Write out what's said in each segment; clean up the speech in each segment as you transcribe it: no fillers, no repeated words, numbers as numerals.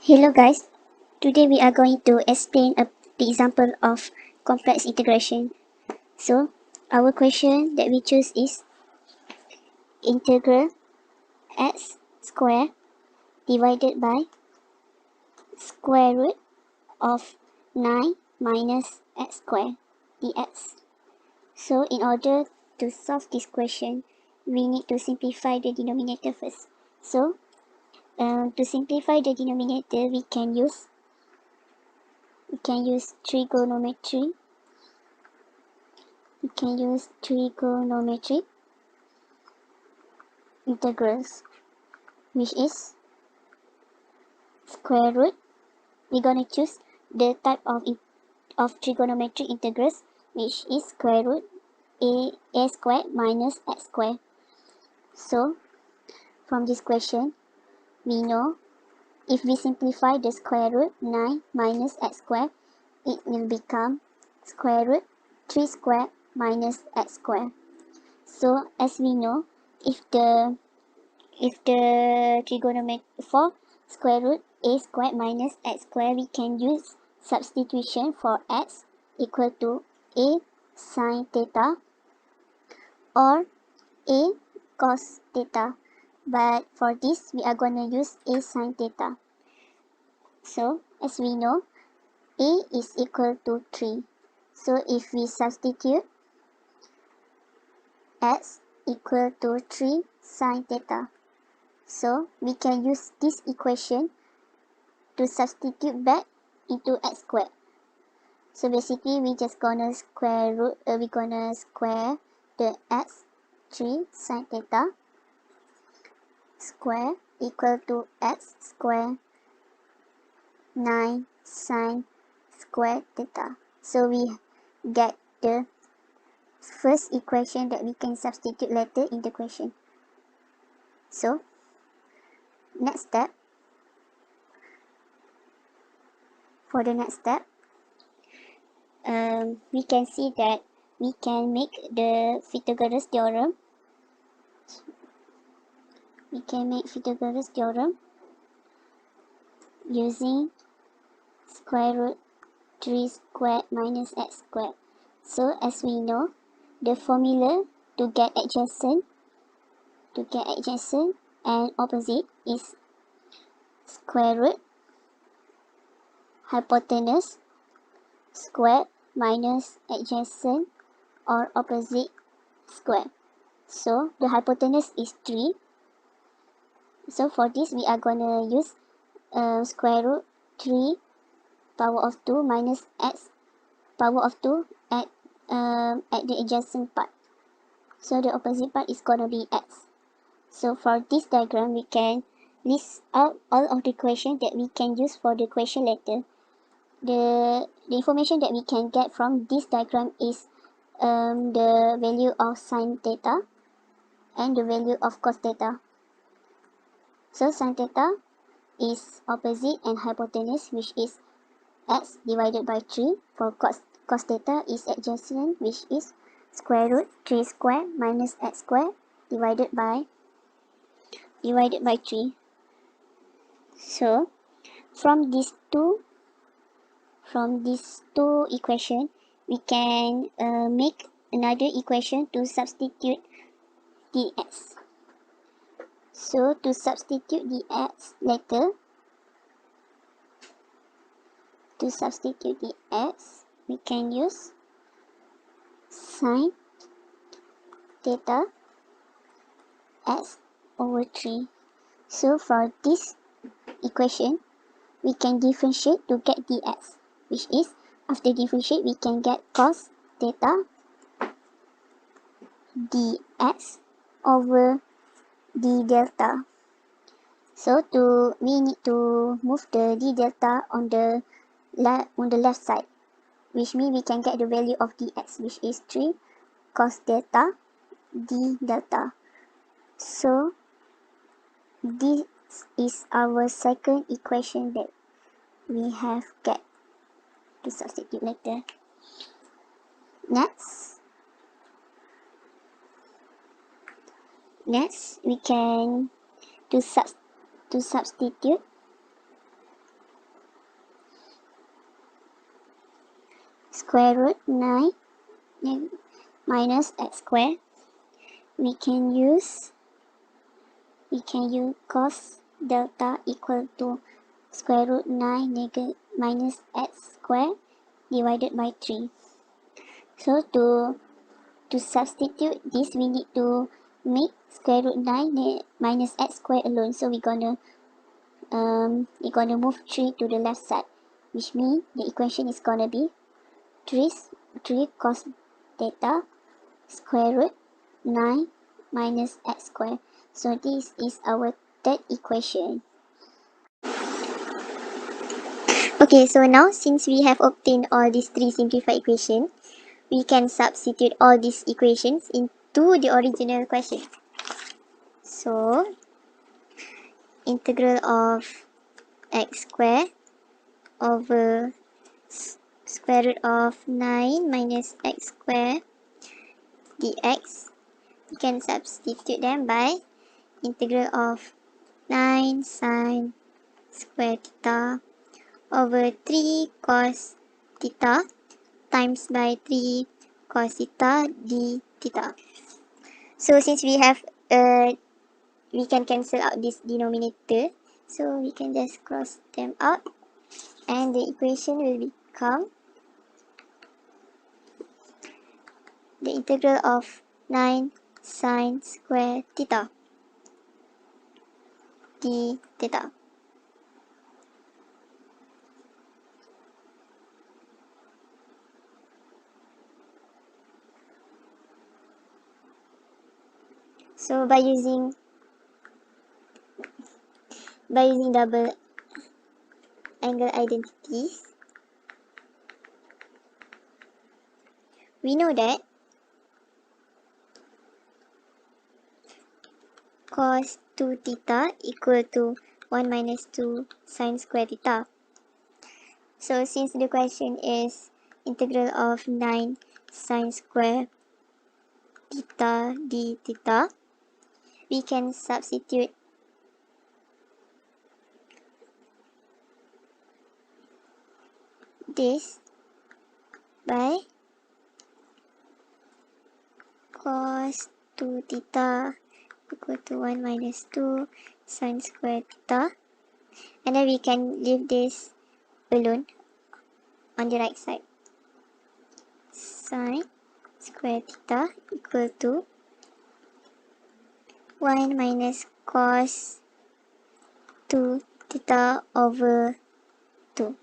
Hello guys, today we are going to explain the example of complex integration. So, our question that we choose is integral x square divided by square root of 9 minus x square dx. So, in order to solve this question, we need to simplify the denominator first. So, to simplify the denominator, we can use trigonometry. We can use trigonometric integrals, which is square root. We're gonna choose the type of trigonometric integrals, which is square root a squared minus x squared. So, from this question, we know if we simplify the square root 9 minus x squared, it will become square root 3 squared minus x squared. So, as we know, if the trigonometry for square root a squared minus x squared, we can use substitution for x equal to a sine theta or a cos theta. But for this, we are going to use a sine theta. So, as we know, a is equal to 3. So, if we substitute x equal to 3 sine theta, so we can use this equation to substitute back into x squared. So basically we just gonna square the x 3 sine theta square equal to x square 9 sine square theta. So we get the first equation that we can substitute later in the question. So next step, for the next step, we can see that we can make the Pythagoras theorem. We can make Pythagoras theorem using square root 3 squared minus x squared. So as we know, the formula to get adjacent and opposite is square root hypotenuse squared minus adjacent or opposite square. So the hypotenuse is 3. So for this, we are gonna use square root 3 power of 2 minus x power of 2 at the adjacent part. So the opposite part is gonna be x. So for this diagram, we can list out all of the equations that we can use for the equation later. The information that we can get from this diagram is the value of sine theta and the value of cos theta. So sine theta is opposite and hypotenuse, which is x divided by 3. For cos theta is adjacent, which is square root 3 squared minus x squared divided by 3. So from these two equations, we can make another equation to substitute dx. So to substitute dx later, we can use sine theta x over 3. So for this equation, we can differentiate to get dx, which is after differentiate we can get cos theta dx over d delta. So we need to move the d delta on the left side, which means we can get the value of dx, which is 3 cos theta d delta. So this is our second equation that we have get to substitute later. Next we can to substitute square root 9 minus x squared. We can use cos delta equal to square root 9 minus x squared divided by 3. So to substitute this, we need to make square root 9 minus x squared alone. So we're gonna move 3 to the left side, which means the equation is gonna be 3 cos theta square root 9 minus x squared. So this is our third equation. Okay, so now since we have obtained all these three simplified equations, we can substitute all these equations into the original question. So, integral of x squared over square root of 9 minus x squared dx. We can substitute them by integral of 9 sine square theta over 3 cos theta times by 3 cos theta d theta. So since we have we can cancel out this denominator, so we can just cross them out and the equation will become the integral of 9 sine square theta d theta. So by using double angle identities, we know that cos 2 theta equal to 1 minus 2 sine square theta. So since the question is integral of 9 sine square theta d theta, we can substitute this by cos 2 theta equal to 1 minus 2 sine square theta, and then we can leave this alone on the right side. Sine square theta equal to 1 minus cos 2 theta over 2.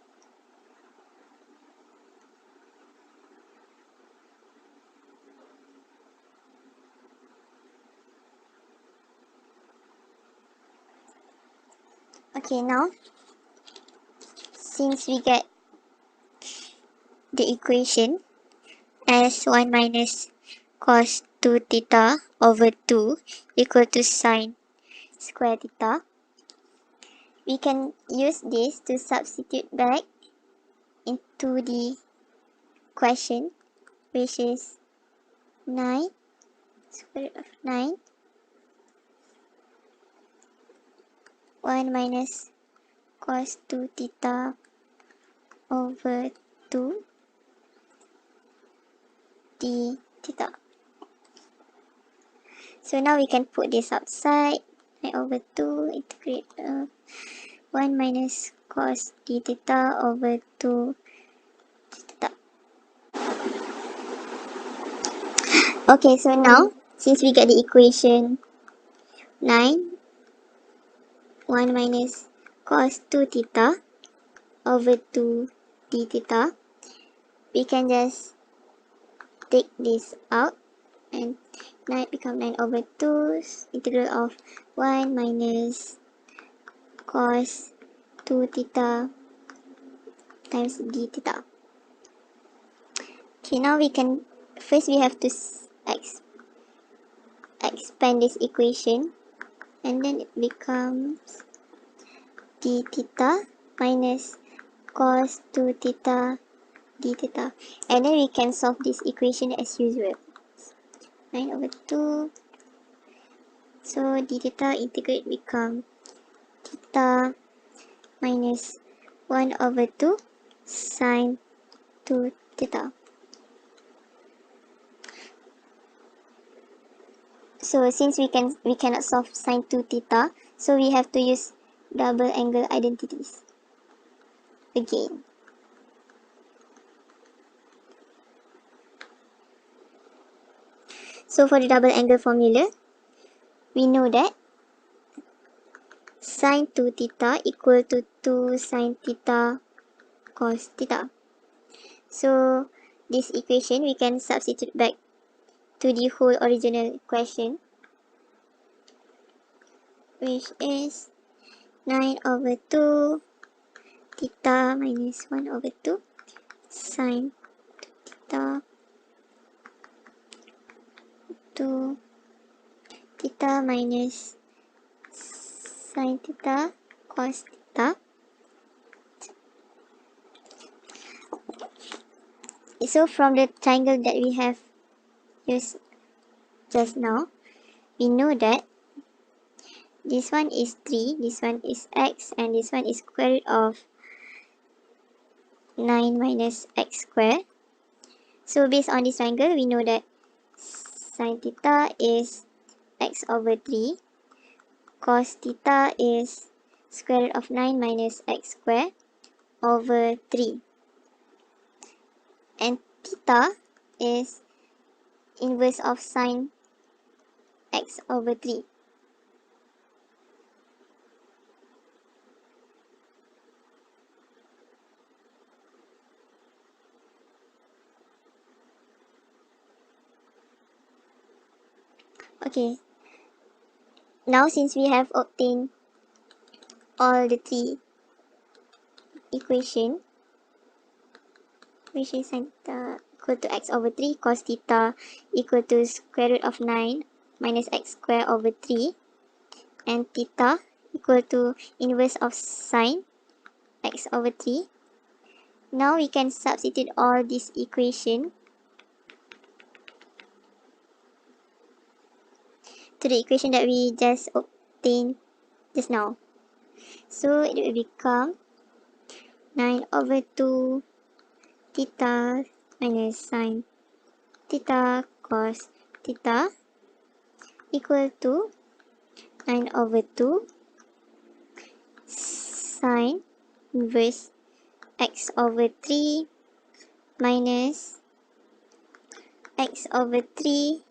Okay, now since we get the equation as 1 minus cos 2 theta over 2 equal to sine square theta, we can use this to substitute back into the question, which is 9 square root of 9 1 minus cos 2 theta over 2 d theta. So now we can put this outside. 9 over 2 integrate 1 minus cos d theta over 2 d theta. Okay, so now since we get the equation 9 1 minus cos 2 theta over 2 d theta, we can just take this out and 9 become 9 over 2 integral of 1 minus cos 2 theta times d theta. Okay, now we can first we have to expand this equation, and then it becomes d theta minus cos 2 theta d theta, and then we can solve this equation as usual. 9 over 2, so d theta integrate become theta minus 1 over 2 sine 2 theta. So since we cannot solve sine 2 theta, so we have to use double angle identities again. So for the double angle formula, we know that sine 2 theta equal to 2 sine theta cos theta. So this equation we can substitute back to the whole original equation, which is 9 over 2 theta minus 1 over 2 sine theta 2 theta minus sine theta cos theta. So from the triangle that we have used just now, we know that this one is 3, this one is x, and this one is square root of 9 minus x squared. So based on this triangle, we know that sine theta is x over 3, cos theta is square root of 9 minus x squared over 3. And theta is inverse of sine x over 3. Okay, now since we have obtained all the three equation, which is sine theta equal to x over 3, cos theta equal to square root of 9 minus x squared over 3, and theta equal to inverse of sine x over 3. Now we can substitute all this equation to the equation that we just obtained just now. So it will become 9 over 2 theta minus sine theta cos theta equal to 9 over 2 sine inverse x over 3 minus x over 3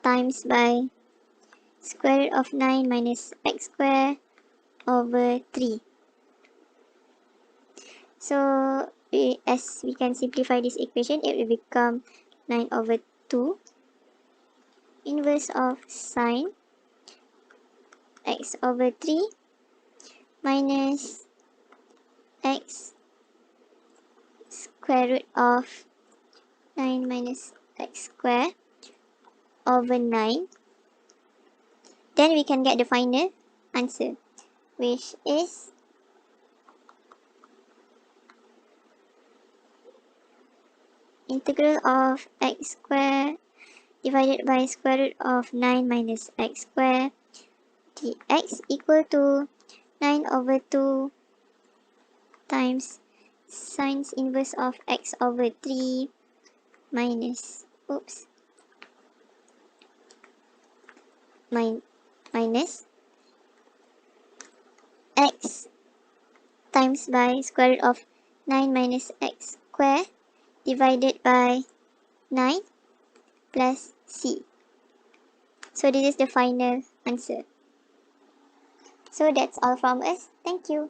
times by square root of 9 minus x squared over 3. So as we can simplify this equation, it will become 9 over 2 inverse of sine x over 3 minus x square root of 9 minus x squared over 9. Then we can get the final answer, which is integral of x squared divided by square root of 9 minus x squared dx equal to 9 over 2 times sine inverse of x over 3 minus minus x times by square root of 9 minus x squared divided by 9 plus c. So this is the final answer. So that's all from us. Thank you.